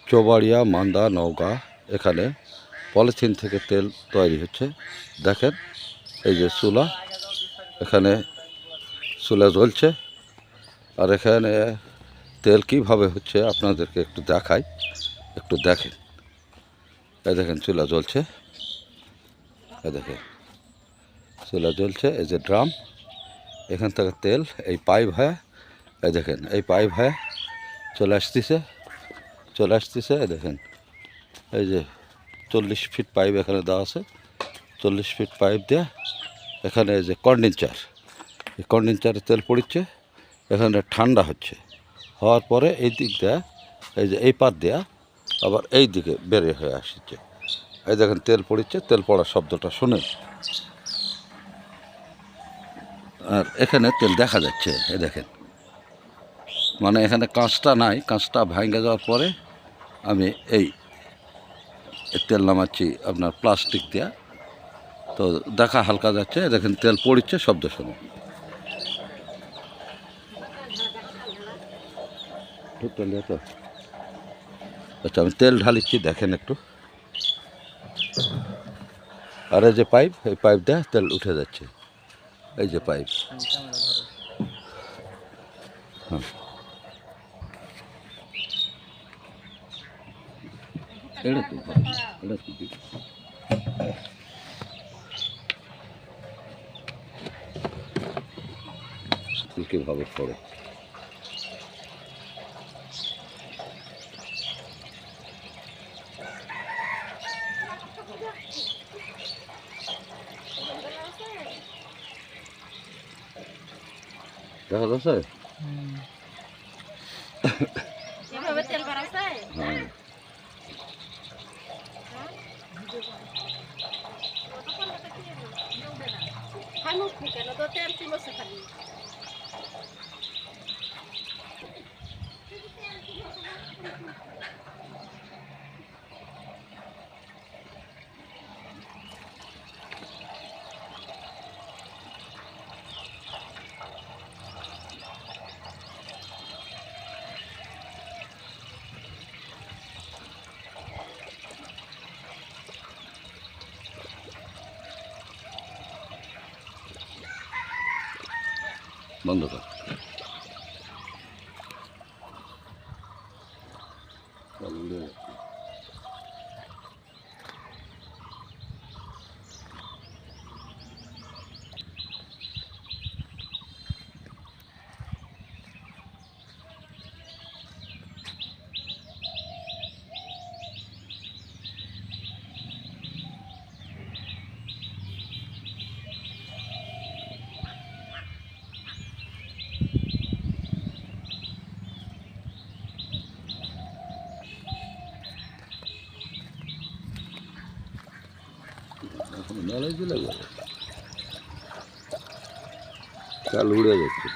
চৌবাড়িয়া মান্দা নওগাঁ। এখানে পলিথিন থেকে তেল তৈরি হচ্ছে। দেখেন এই যে চুলা, এখানে চুলা জ্বলছে। আর এখানে তেল কিভাবে হচ্ছে আপনাদেরকে একটু দেখাই, একটু দেখেন। এই দেখেন চুলা জ্বলছে, এই দেখেন চুলা জ্বলছে। এই যে ড্রাম, এখান থেকে তেল এই পাইপ হয়ে, এই দেখেন এই পাইপ হয়ে চলে আসতেছে। এই দেখেন এই যে 40 ফিট পাইপ এখানে দেওয়া আছে। 40 ফিট পাইপ দেওয়া। এখানে এই যে কন্ডেন্সার, এই কন্ডেন্সারে তেল পড়ছে। এখানে ঠান্ডা হওয়ার পরে এই দিক দেয়া, এই যে এই পাত দেয়া আবার এই দিকে বের হয়ে আসছে। এই দেখেন তেল পড়ছে, তেল পড়ার শব্দটা শুনে। আর এখানে তেল দেখা যাচ্ছে, এই দেখেন, মানে এখানে কাঁচটা নাই, কাঁচটা ভাঙে যাওয়ার পরে আমি এই তেল নামাচ্ছি আপনার প্লাস্টিক দেওয়া। তো দেখা হালকা যাচ্ছে, দেখেন তেল পড়ছে, শব্দ শুনে। তো আচ্ছা, আমি তেল ঢালিচ্ছি, দেখেন একটু। আর এই যে পাইপ, এই পাইপ দিয়ে তেল উঠে যাচ্ছে। এই যে পাইপ, হ্যাঁ এটা তো এটা তো কীভাবে পড়ে। দেখা যাচ্ছে, হ্যাঁ বন্ধ কর। এখন নালাই দিলে চাল উড়ে যাচ্ছে।